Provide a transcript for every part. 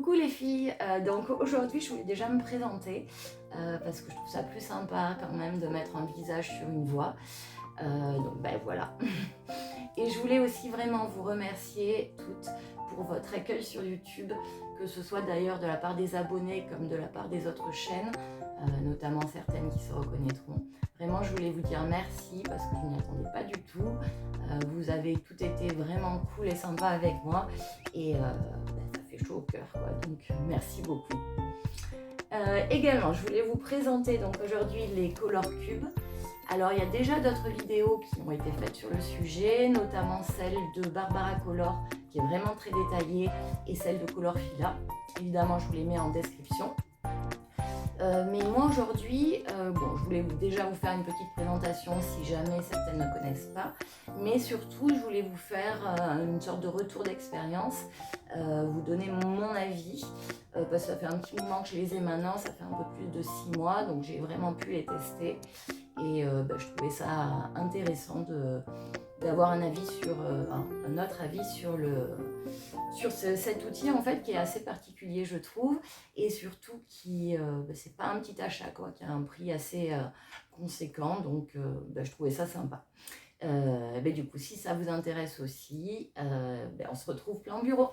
Coucou les filles, donc aujourd'hui je voulais déjà me présenter parce que je trouve ça plus sympa quand même de mettre un visage sur une voix. Donc ben voilà. Et je voulais aussi vraiment vous remercier toutes pour votre accueil sur YouTube, que ce soit d'ailleurs de la part des abonnés comme de la part des autres chaînes, notamment certaines qui se reconnaîtront. Vraiment, je voulais vous dire merci parce que je n'y attendais pas du tout. Vous avez tout été vraiment cool et sympa avec moi et ça fait chaud au cœur, quoi. Donc merci beaucoup. Également, je voulais vous présenter donc aujourd'hui les Color Cubes. Alors, il y a déjà d'autres vidéos qui ont été faites sur le sujet, notamment celle de Barbara Color, qui est vraiment très détaillée, et celle de Color Fila. Évidemment, je vous les mets en description. Mais moi, aujourd'hui, je voulais déjà vous faire une petite présentation si jamais certaines ne connaissent pas. Mais surtout, je voulais vous faire une sorte de retour d'expérience, vous donner mon avis, parce que ça fait un petit moment que je les ai maintenant, ça fait un peu plus de 6 mois, donc j'ai vraiment pu les tester. Et je trouvais ça intéressant d'avoir un avis sur un autre avis sur cet outil en fait qui est assez particulier je trouve, et surtout qui c'est pas un petit achat quoi, qui a un prix assez conséquent, donc je trouvais ça sympa. Du coup si ça vous intéresse aussi, on se retrouve plan bureau.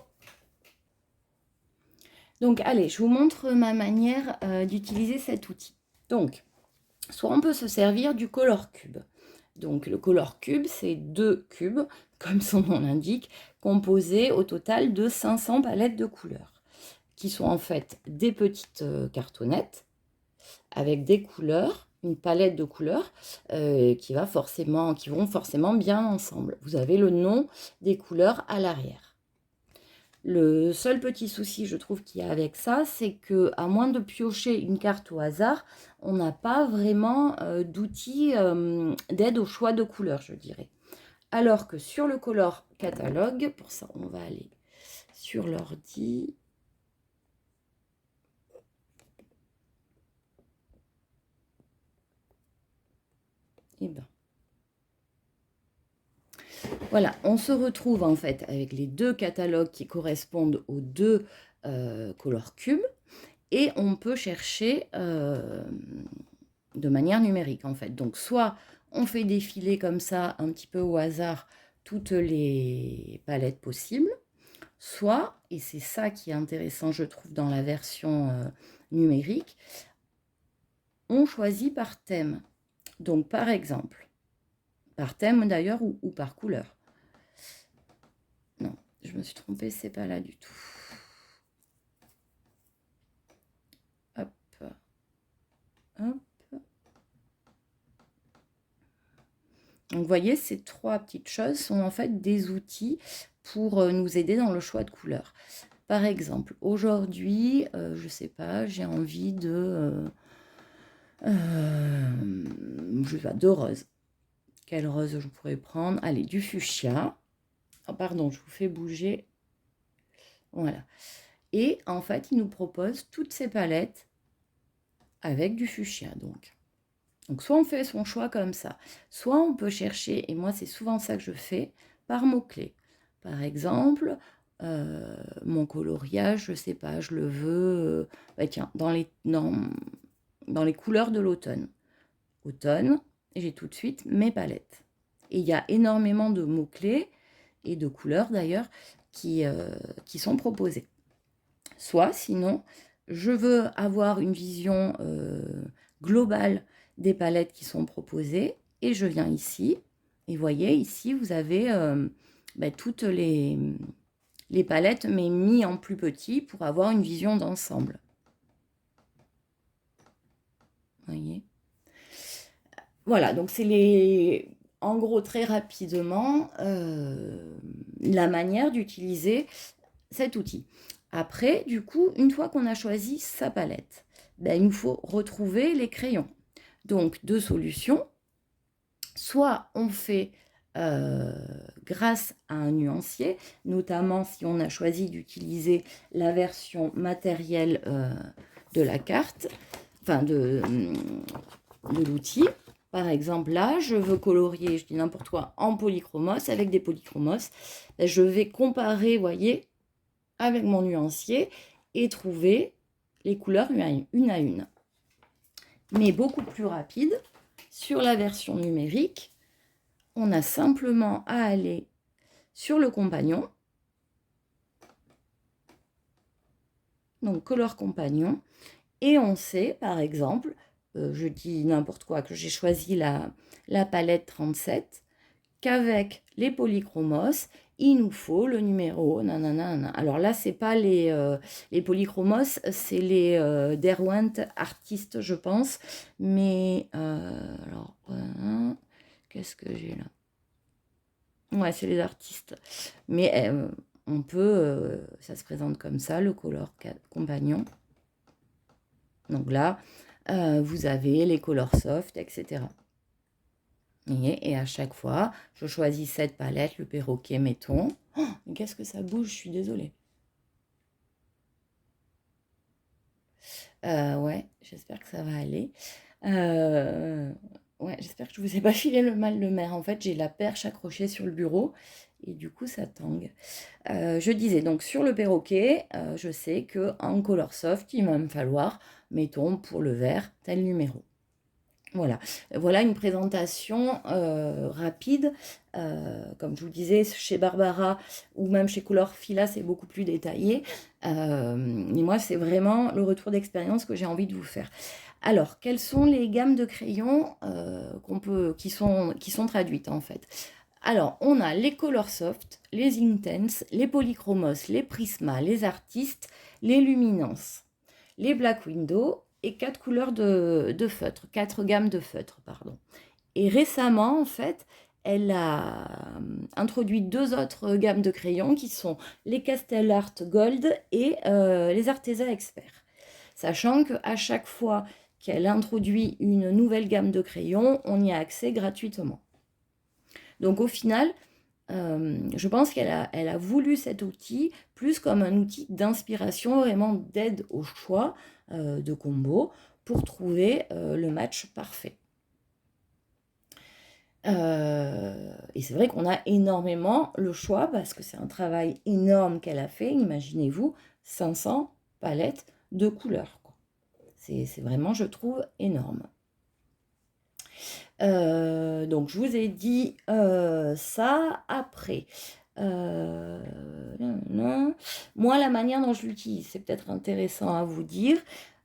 Donc allez, je vous montre ma manière d'utiliser cet outil. Donc soit on peut se servir du Color Cube. Donc le Color Cube, c'est 2 cubes, comme son nom l'indique, composés au total de 500 palettes de couleurs, qui sont en fait des petites cartonnettes avec des couleurs, une palette de couleurs qui vont forcément bien ensemble. Vous avez le nom des couleurs à l'arrière. Le seul petit souci, je trouve, qu'il y a avec ça, c'est que, à moins de piocher une carte au hasard, on n'a pas vraiment d'outils d'aide au choix de couleurs, je dirais. Alors que sur le Color Catalogue, pour ça, on va aller sur l'ordi. Et ben. Voilà, on se retrouve en fait avec les 2 catalogues qui correspondent aux 2 Color Cubes, et on peut chercher de manière numérique en fait. Donc soit on fait défiler comme ça un petit peu au hasard toutes les palettes possibles, soit, et c'est ça qui est intéressant je trouve dans la version numérique, on choisit par thème. Donc par exemple, par thème d'ailleurs ou par couleur. Non, je me suis trompée, c'est pas là du tout. Hop, hop. Donc vous voyez, ces 3 petites choses sont en fait des outils pour nous aider dans le choix de couleurs. Par exemple, aujourd'hui, je sais pas, j'ai envie de roses. Quelle rose je pourrais prendre? Allez, du fuchsia. Oh, pardon, je vous fais bouger. Voilà. Et en fait, il nous propose toutes ces palettes avec du fuchsia, donc soit on fait son choix comme ça, soit on peut chercher, et moi c'est souvent ça que je fais, par mots-clés. Par exemple, mon coloriage, je sais pas, je le veux, tiens, dans les couleurs de l'automne. Automne, et j'ai tout de suite mes palettes. Et il y a énormément de mots-clés, et de couleurs d'ailleurs, qui sont proposés. Soit, sinon, je veux avoir une vision globale des palettes qui sont proposées, et je viens ici, et voyez, ici, vous avez toutes les palettes, mais mis en plus petit pour avoir une vision d'ensemble. Voyez. Voilà, donc c'est en gros, très rapidement, la manière d'utiliser cet outil. Après, du coup, une fois qu'on a choisi sa palette, il nous faut retrouver les crayons. Donc, 2 solutions. Soit on fait grâce à un nuancier, notamment si on a choisi d'utiliser la version matérielle de la carte, enfin de l'outil. Par exemple, là, je veux colorier, je dis n'importe quoi, en polychromos, avec des polychromos. Je vais comparer, vous voyez, avec mon nuancier, et trouver les couleurs une à une. Mais beaucoup plus rapide, sur la version numérique, on a simplement à aller sur le compagnon, donc Color Compagnon, et on sait, par exemple, je dis n'importe quoi, que j'ai choisi la palette 37, qu'avec les polychromos, il nous faut le numéro nanana. Alors là, c'est pas les polychromos, c'est les Derwent Artistes, je pense. Mais alors, qu'est-ce que j'ai là? Ouais, c'est les artistes. Mais on peut, ça se présente comme ça, le Color Compagnon. Donc là, vous avez les Color Soft, etc. Et à chaque fois, je choisis cette palette, le perroquet, mettons. Oh, mais qu'est-ce que ça bouge, je suis désolée. Ouais, j'espère que ça va aller. Ouais, j'espère que je vous ai pas filé le mal de mer. En fait, j'ai la perche accrochée sur le bureau et du coup, ça tangue. Je disais, donc sur le perroquet, je sais qu'en Color Soft, il va me falloir, mettons, pour le vert, tel numéro. Voilà une présentation rapide. Comme je vous disais, chez Barbara ou même chez Color Fila, c'est beaucoup plus détaillé. Et moi, c'est vraiment le retour d'expérience que j'ai envie de vous faire. Alors, quelles sont les gammes de crayons qui sont traduites en fait? Alors, on a les Color Soft, les Intense, les Polychromos, les Prisma, les Artistes, les Luminance, les Black Window et 4 couleurs de feutre, 4 gammes de feutre, pardon. Et récemment, en fait, elle a introduit 2 autres gammes de crayons qui sont les Castel Art Gold et les Arteza Expert. Sachant qu'à chaque fois qu'elle introduit une nouvelle gamme de crayons, on y a accès gratuitement. Donc au final, je pense qu'elle a voulu cet outil plus comme un outil d'inspiration, vraiment d'aide au choix de combos pour trouver le match parfait. Et c'est vrai qu'on a énormément le choix parce que c'est un travail énorme qu'elle a fait. Imaginez-vous, 500 palettes de couleurs. C'est vraiment, je trouve, énorme. Donc, je vous ai dit ça après. Moi, la manière dont je l'utilise, c'est peut-être intéressant à vous dire.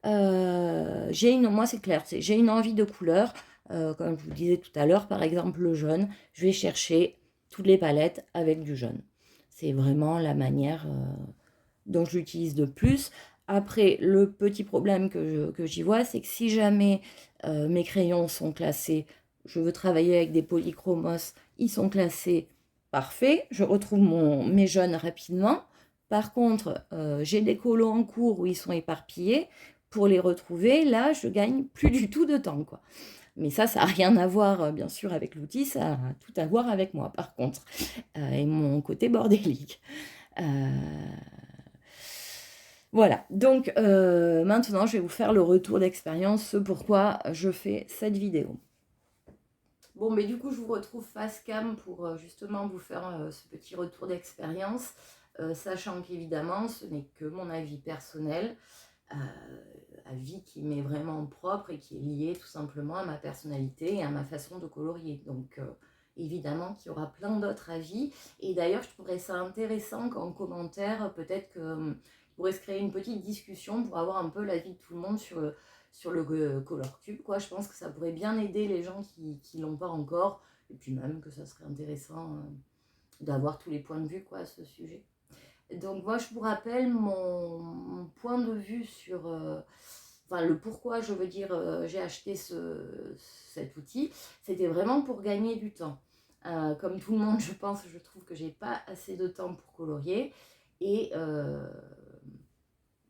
Moi, c'est clair, j'ai une envie de couleur. Comme je vous disais tout à l'heure, par exemple, le jaune, je vais chercher toutes les palettes avec du jaune. C'est vraiment la manière dont je l'utilise de plus. Après, le petit problème que j'y vois, c'est que si jamais mes crayons sont classés, je veux travailler avec des polychromos, ils sont classés, parfait, je retrouve mes jaunes rapidement. Par contre, j'ai des colos en cours où ils sont éparpillés. Pour les retrouver, là, je gagne plus du tout de temps, quoi. Mais ça n'a rien à voir, bien sûr, avec l'outil, ça a tout à voir avec moi, par contre, et mon côté bordélique. Voilà, donc maintenant je vais vous faire le retour d'expérience, ce pourquoi je fais cette vidéo. Bon, mais du coup, je vous retrouve face cam pour justement vous faire ce petit retour d'expérience, sachant qu'évidemment, ce n'est que mon avis personnel, avis qui m'est vraiment propre et qui est lié tout simplement à ma personnalité et à ma façon de colorier. Donc, évidemment qu'il y aura plein d'autres avis. Et d'ailleurs, je trouverais ça intéressant qu'en commentaire, peut-être que pourrait se créer une petite discussion pour avoir un peu l'avis de tout le monde sur le Color Cube, quoi. Je pense que ça pourrait bien aider les gens qui l'ont pas encore, et puis même que ça serait intéressant d'avoir tous les points de vue, quoi, à ce sujet. Donc moi, je vous rappelle mon point de vue sur enfin, le pourquoi, je veux dire, j'ai acheté cet outil. C'était vraiment pour gagner du temps. Comme tout le monde, je pense, je trouve que j'ai pas assez de temps pour colorier. Et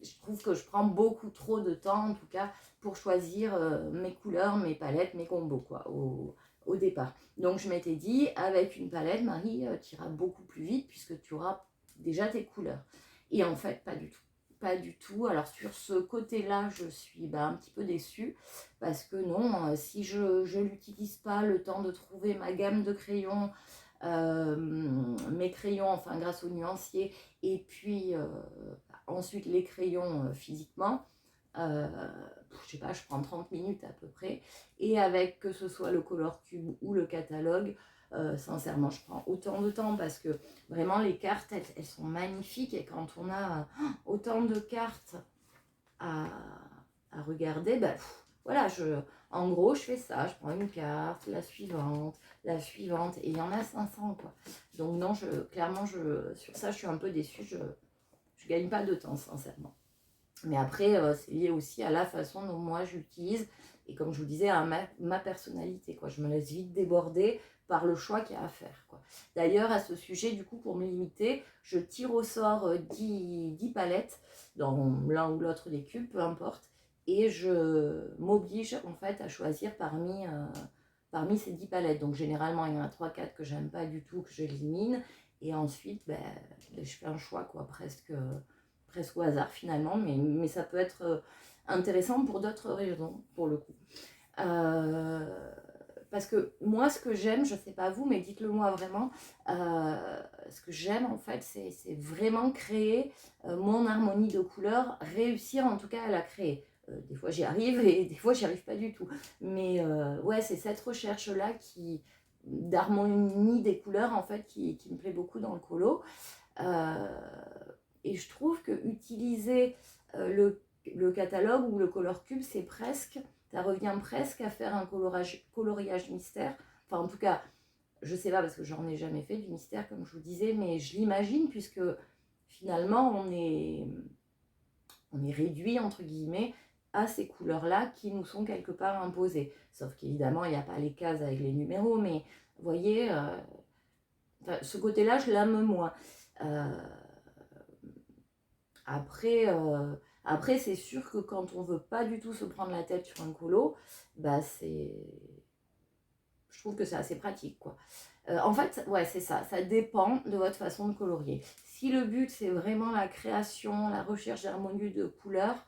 je trouve que je prends beaucoup trop de temps, en tout cas, pour choisir mes couleurs, mes palettes, mes combos, quoi, au départ. Donc, je m'étais dit, avec une palette, Marie, tu iras beaucoup plus vite puisque tu auras déjà tes couleurs. Et en fait, pas du tout. Pas du tout. Alors, sur ce côté-là, je suis un petit peu déçue parce que non, si je ne l'utilise pas, le temps de trouver ma gamme de crayons, mes crayons, enfin, grâce au nuancier, et puis ensuite les crayons physiquement, je sais pas, je prends 30 minutes à peu près. Et avec que ce soit le Color Cube ou le catalogue, sincèrement, je prends autant de temps parce que vraiment les cartes, elles sont magnifiques. Et quand on a autant de cartes à regarder, ben, voilà, en gros, je fais ça. Je prends une carte, la suivante, et il y en a 500, quoi. Donc non, clairement, sur ça, je suis un peu déçue. Je gagne pas de temps, sincèrement. Mais après, c'est lié aussi à la façon dont moi j'utilise et comme je vous disais, à ma personnalité, quoi. Je me laisse vite déborder par le choix qu'il y a à faire, quoi. D'ailleurs, à ce sujet, du coup, pour me limiter, je tire au sort 10 palettes dans l'un ou l'autre des cubes, peu importe, et je m'oblige en fait à choisir parmi ces 10 palettes. Donc généralement, il y en a 3-4 que j'aime pas du tout, que j'élimine, et ensuite, je fais un choix, quoi, presque au hasard finalement, mais ça peut être intéressant pour d'autres raisons, pour le coup. Parce que moi, ce que j'aime, je sais pas vous, mais dites-le moi vraiment, ce que j'aime en fait, c'est vraiment créer mon harmonie de couleurs, réussir en tout cas à la créer. Des fois j'y arrive et des fois j'y arrive pas du tout. Mais ouais, c'est cette recherche-là d'harmonie des couleurs en fait qui me plaît beaucoup dans le colo. Et je trouve que utiliser le catalogue ou le Color Cube, ça revient presque à faire un coloriage mystère. Enfin, en tout cas, je sais pas parce que j'en ai jamais fait du mystère, comme je vous disais, mais je l'imagine puisque finalement, on est réduit, entre guillemets, à ces couleurs-là qui nous sont quelque part imposées. Sauf qu'évidemment, il n'y a pas les cases avec les numéros, mais vous voyez, ce côté-là, je l'aime moins. Après, c'est sûr que quand on veut pas du tout se prendre la tête sur un colo, je trouve que c'est assez pratique, quoi. En fait, ouais, c'est ça. Ça dépend de votre façon de colorier. Si le but, c'est vraiment la création, la recherche d'harmonie de couleurs,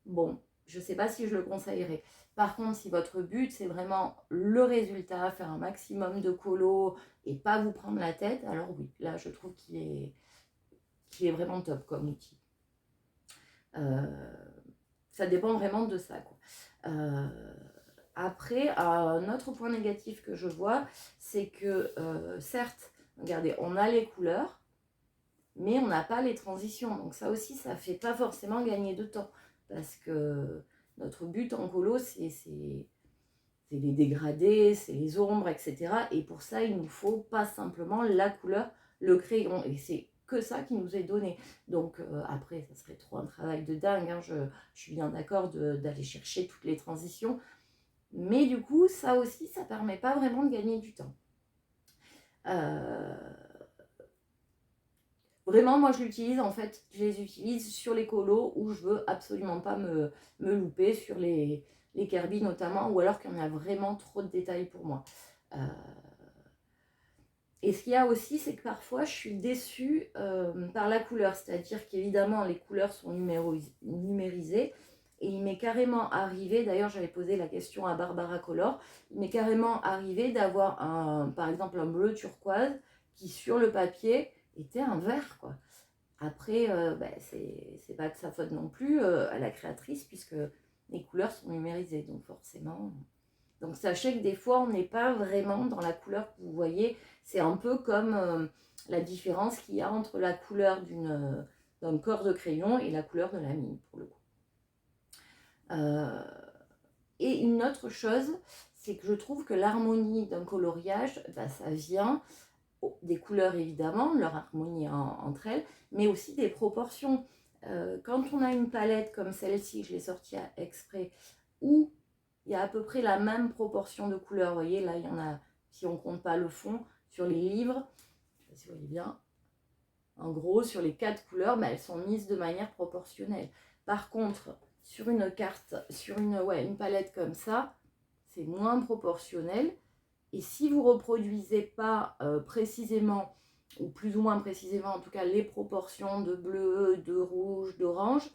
bon, je sais pas si je le conseillerais. Par contre, si votre but, c'est vraiment le résultat, faire un maximum de colos et pas vous prendre la tête, alors oui, là, je trouve qu'il est vraiment top comme outil. Ça dépend vraiment de ça, quoi. Après, un autre point négatif que je vois, c'est que certes, regardez, on a les couleurs, mais on n'a pas les transitions. Donc ça aussi, ça ne fait pas forcément gagner de temps. Parce que notre but en colo, c'est les dégradés, c'est les ombres, etc. Et pour ça, il nous faut pas simplement la couleur, le crayon. Et c'est que ça qui nous est donné. Donc après, ça serait trop un travail de dingue, hein. Je suis bien d'accord d'aller chercher toutes les transitions. Mais du coup, ça aussi, ça permet pas vraiment de gagner du temps. Vraiment, moi, je les utilise sur les colos où je veux absolument pas me louper, sur les Kirby notamment, ou alors qu'il y en a vraiment trop de détails pour moi. Et ce qu'il y a aussi, c'est que parfois, je suis déçue par la couleur. C'est-à-dire qu'évidemment, les couleurs sont numérisées. Et il m'est carrément arrivé, d'ailleurs j'avais posé la question à Barbara Color, il m'est carrément arrivé d'avoir par exemple un bleu turquoise qui sur le papier était un vert, quoi. Après, c'est pas de sa faute non plus à la créatrice puisque les couleurs sont numérisées, donc forcément. Donc sachez que des fois on n'est pas vraiment dans la couleur que vous voyez. C'est un peu comme la différence qu'il y a entre la couleur d'un corps de crayon et la couleur de la mine pour le coup. Et une autre chose, c'est que je trouve que l'harmonie d'un coloriage, ça vient des couleurs évidemment, leur harmonie entre elles, mais aussi des proportions. Quand on a une palette comme celle-ci, je l'ai sortie exprès, où il y a à peu près la même proportion de couleurs, vous voyez, là il y en a, si on ne compte pas le fond, sur les livres, je ne sais pas si vous voyez bien, en gros sur les 4 couleurs, elles sont mises de manière proportionnelle. Par contre, sur une carte, sur une palette comme ça, c'est moins proportionnel. Et si vous ne reproduisez pas précisément, ou plus ou moins précisément en tout cas, les proportions de bleu, de rouge, d'orange,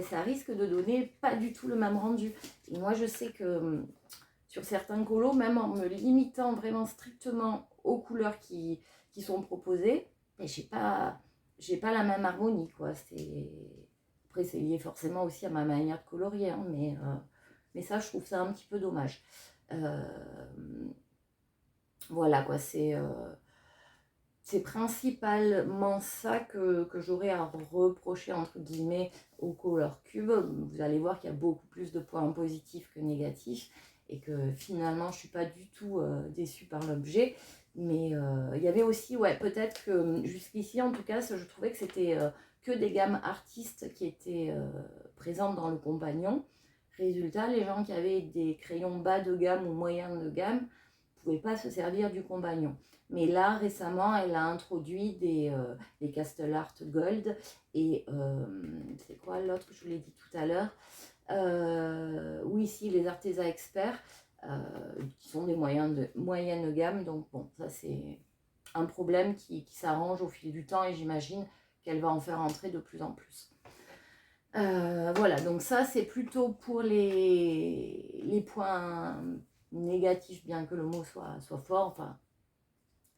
ça risque de donner pas du tout le même rendu. Et moi je sais que sur certains colos, même en me limitant vraiment strictement aux couleurs qui sont proposées, j'ai pas la même harmonie, quoi. Après, c'est lié forcément aussi à ma manière de colorier, hein, mais ça, je trouve ça un petit peu dommage. Voilà quoi, c'est principalement ça que j'aurais à reprocher entre guillemets au Color Cube. Vous allez voir qu'il y a beaucoup plus de points positifs que négatifs et que finalement je ne suis pas du tout déçue par l'objet. Mais il y avait aussi, ouais, peut-être que jusqu'ici en tout cas, je trouvais que c'était que des gammes artistes qui étaient présentes dans le compagnon. Résultat, les gens qui avaient des crayons bas de gamme ou moyens de gamme ne pouvaient pas se servir du compagnon. Mais là, récemment, elle a introduit des Castle Art Gold et c'est quoi l'autre, je vous l'ai dit tout à l'heure, oui, ici, les Arteza Experts, qui sont des moyennes gamme. Donc bon, ça c'est un problème qui s'arrange au fil du temps et j'imagine qu'elle va en faire entrer de plus en plus. Voilà, donc ça c'est plutôt pour les points négatifs, bien que le mot soit fort, enfin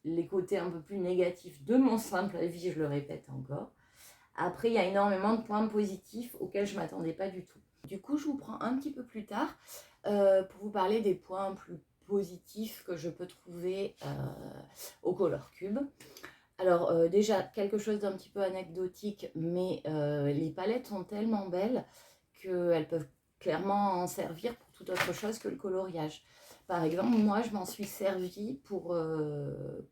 les côtés un peu plus négatifs de mon simple avis, je le répète encore. Après, il y a énormément de points positifs auxquels je ne m'attendais pas du tout. Du coup, je vous prends un petit peu plus tard pour vous parler des points plus positifs que je peux trouver au Color Cube. Alors déjà, quelque chose d'un petit peu anecdotique, mais les palettes sont tellement belles qu'elles peuvent clairement en servir pour toute autre chose que le coloriage. Par exemple, moi, je m'en suis servie pour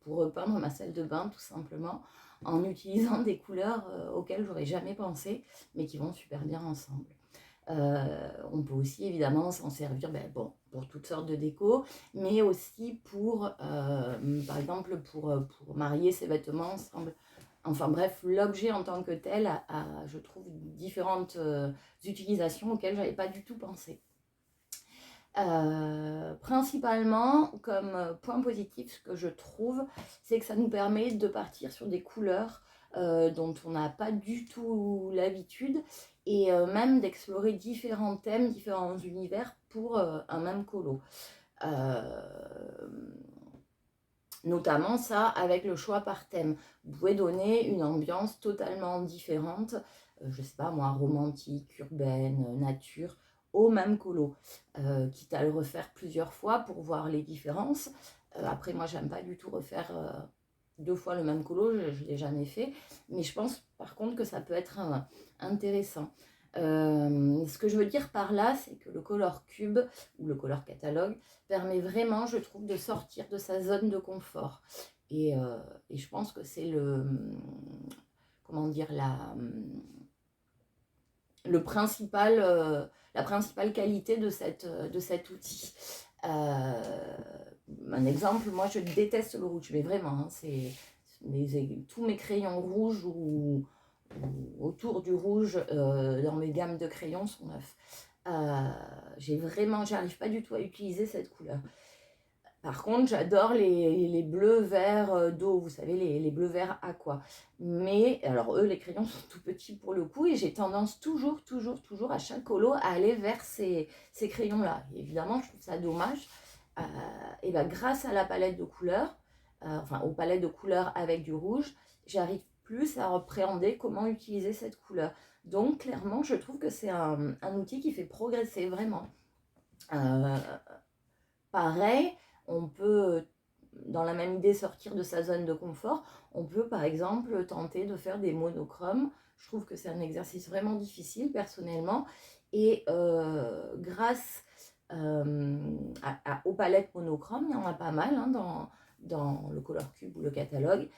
repeindre ma salle de bain, tout simplement, en utilisant des couleurs auxquelles j'aurais jamais pensé, mais qui vont super bien ensemble. On peut aussi évidemment s'en servir bon, pour toutes sortes de déco, mais aussi pour, par exemple, pour marier ses vêtements ensemble. Enfin bref, l'objet en tant que tel a, je trouve, différentes utilisations auxquelles je n'avais pas du tout pensé. Principalement, comme point positif, ce que je trouve, c'est que ça nous permet de partir sur des couleurs dont on n'a pas du tout l'habitude et même d'explorer différents thèmes, différents univers pour un même colo. Notamment ça avec le choix par thème. Vous pouvez donner une ambiance totalement différente, je sais pas moi, romantique, urbaine, nature, au même colo, quitte à le refaire plusieurs fois pour voir les différences. Après moi j'aime pas du tout refaire 2 fois le même colo, je ne l'ai jamais fait, mais je pense par contre que ça peut être intéressant. Ce que je veux dire par là, c'est que le Color Cube ou le Color Catalogue permet vraiment, je trouve, de sortir de sa zone de confort. Et je pense que c'est comment dire, la principale qualité de cet outil. Un exemple, moi je déteste le rouge, mais vraiment, hein, tous mes crayons rouges ou autour du rouge dans mes gammes de crayons sont neufs. J'arrive pas du tout à utiliser cette couleur. Par contre, j'adore les bleus verts d'eau, vous savez, les bleus verts aqua. Mais, alors eux, les crayons sont tout petits pour le coup, et j'ai tendance toujours, à chaque colo, à aller vers ces crayons-là. Évidemment, je trouve ça dommage. Et ben, grâce à la palette de couleurs, enfin aux palettes de couleurs avec du rouge, j'arrive plus à appréhender comment utiliser cette couleur. Donc, clairement, je trouve que c'est un outil qui fait progresser vraiment. Pareil, on peut, dans la même idée, sortir de sa zone de confort. On peut, par exemple, tenter de faire des monochromes. Je trouve que c'est un exercice vraiment difficile, personnellement. Et grâce aux palettes monochromes, il y en a pas mal hein, dans le Color Cube ou le catalogue.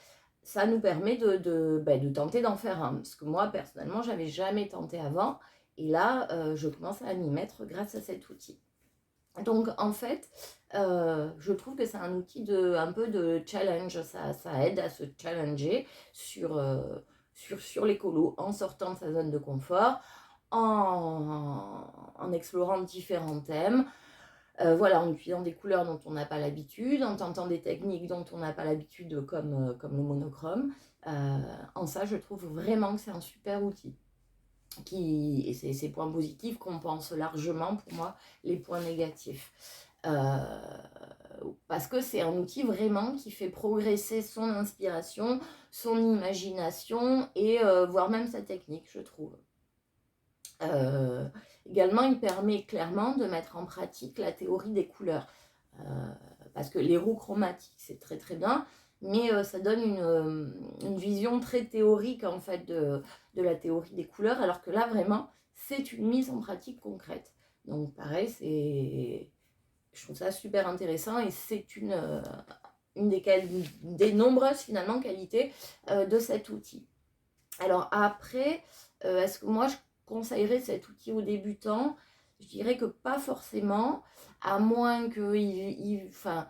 Ça nous permet de tenter d'en faire un. Parce que moi, personnellement, j'avais jamais tenté avant. Et là, je commence à m'y mettre grâce à cet outil. Donc en fait, je trouve que c'est un outil un peu de challenge, ça aide à se challenger sur les colos en sortant de sa zone de confort, en explorant différents thèmes, voilà, en utilisant des couleurs dont on n'a pas l'habitude, en tentant des techniques dont on n'a pas l'habitude comme le monochrome. En ça, je trouve vraiment que c'est un super outil. Et ces points positifs compensent largement pour moi les points négatifs. Parce que c'est un outil vraiment qui fait progresser son inspiration, son imagination et voire même sa technique, je trouve. Euh, Également, il permet clairement de mettre en pratique la théorie des couleurs. Parce que les roues chromatiques, c'est très très bien, mais ça donne une vision très théorique en fait de la théorie des couleurs, alors que là, vraiment, c'est une mise en pratique concrète. Donc pareil, je trouve ça super intéressant et c'est une des nombreuses finalement qualités de cet outil. Alors après, est-ce que moi je conseillerais cet outil aux débutants? Je dirais que pas forcément, à moins enfin,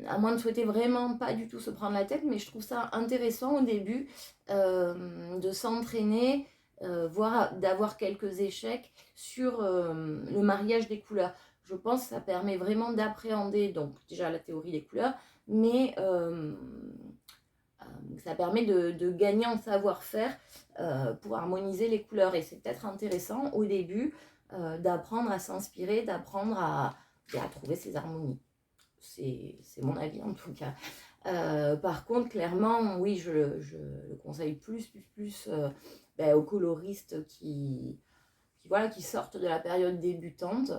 à moins de souhaiter vraiment pas du tout se prendre la tête, mais je trouve ça intéressant au début de s'entraîner, voire d'avoir quelques échecs sur le mariage des couleurs. Je pense que ça permet vraiment d'appréhender donc déjà la théorie des couleurs, mais ça permet de gagner en savoir-faire pour harmoniser les couleurs. Et c'est peut-être intéressant au début d'apprendre à s'inspirer, d'apprendre à trouver ses harmonies. C'est mon avis en tout cas. Par contre, clairement, oui, je le conseille plus aux coloristes voilà, qui sortent de la période débutante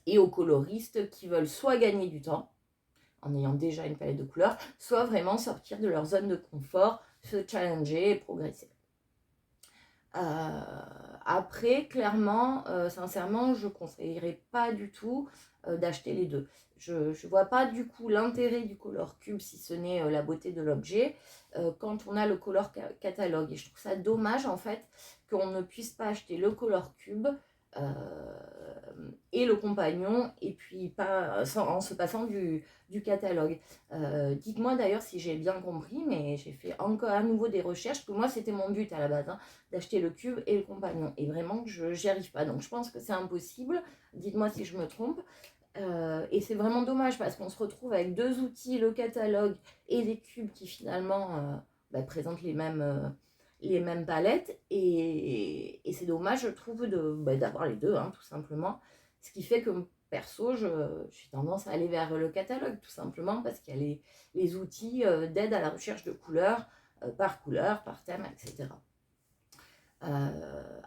et aux coloristes qui veulent soit gagner du temps, en ayant déjà une palette de couleurs, soit vraiment sortir de leur zone de confort, se challenger et progresser. Après, clairement, sincèrement, je ne conseillerais pas du tout d'acheter les deux. Je ne vois pas du coup l'intérêt du Color Cube si ce n'est la beauté de l'objet quand on a le Color Catalogue. Et je trouve ça dommage en fait qu'on ne puisse pas acheter le Color Cube et le compagnon et puis pas en se passant du catalogue. Dites-moi d'ailleurs si j'ai bien compris, mais j'ai fait encore à nouveau des recherches, que moi c'était mon but à la base, d'acheter le cube et le compagnon, et vraiment que je n'y arrive pas, donc je pense que c'est impossible, dites-moi si je me trompe. Et c'est vraiment dommage parce qu'on se retrouve avec deux outils, le catalogue et des cubes qui finalement présentent les mêmes palettes, et c'est dommage je trouve d'avoir les deux tout simplement, ce qui fait que perso j'ai tendance à aller vers le catalogue tout simplement parce qu'il y a les outils d'aide à la recherche de couleurs par thème, etc.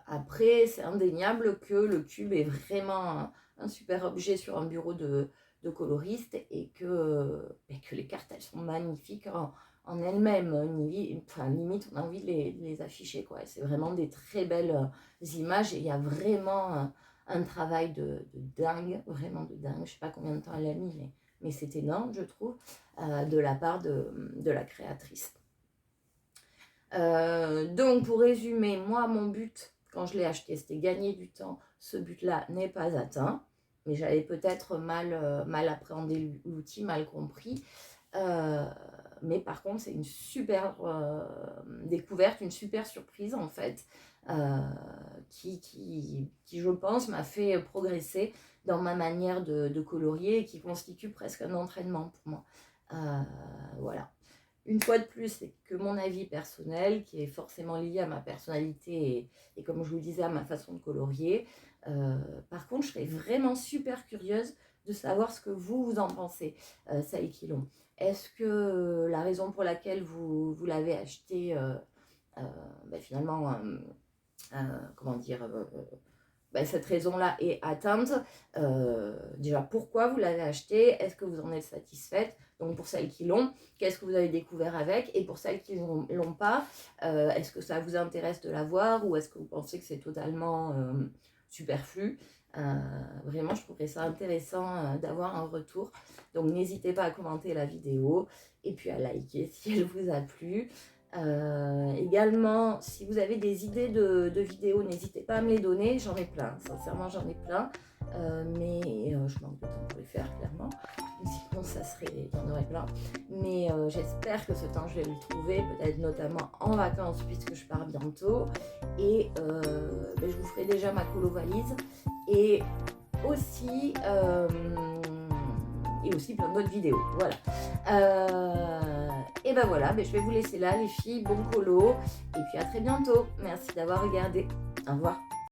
Après c'est indéniable que le cube est vraiment un super objet sur un bureau de coloriste et que les cartes elles sont magnifiques en elles-mêmes, limite on a envie de les afficher quoi. C'est vraiment des très belles images et il y a vraiment un travail de dingue, vraiment de dingue. Je sais pas combien de temps elle a mis, mais c'est énorme je trouve, de la part de la créatrice. Donc pour résumer, moi mon but quand je l'ai acheté c'était gagner du temps. Ce but là n'est pas atteint, mais j'avais peut-être mal appréhendé l'outil, mal compris. Mais par contre c'est une super découverte, une super surprise en fait, qui je pense m'a fait progresser dans ma manière de colorier et qui constitue presque un entraînement pour moi. Voilà. Une fois de plus, c'est que mon avis personnel, qui est forcément lié à ma personnalité et comme je vous le disais, à ma façon de colorier. Par contre, je serais vraiment super curieuse de savoir ce que vous en pensez, Saïkilon. Est-ce que la raison pour laquelle vous l'avez acheté, finalement, comment dire, cette raison-là est atteinte. Déjà, pourquoi vous l'avez acheté? Est-ce que vous en êtes satisfaite? Donc, pour celles qui l'ont, qu'est-ce que vous avez découvert avec? Et pour celles qui ne l'ont pas, est-ce que ça vous intéresse de l'avoir ou est-ce que vous pensez que c'est totalement superflu? Vraiment, je trouverais ça intéressant d'avoir un retour. Donc, n'hésitez pas à commenter la vidéo et puis à liker si elle vous a plu. Également, si vous avez des idées de vidéos, n'hésitez pas à me les donner. J'en ai plein, sincèrement, j'en ai plein. Mais je manque de temps pour les faire, clairement. Sinon, il y en aurait plein. Mais j'espère que ce temps, je vais le trouver, peut-être notamment en vacances, puisque je pars bientôt. Et je vous ferai déjà ma colo valise. Et aussi plein d'autres vidéos. Voilà. Et ben voilà, je vais vous laisser là, les filles. Bon colo. Et puis à très bientôt. Merci d'avoir regardé. Au revoir.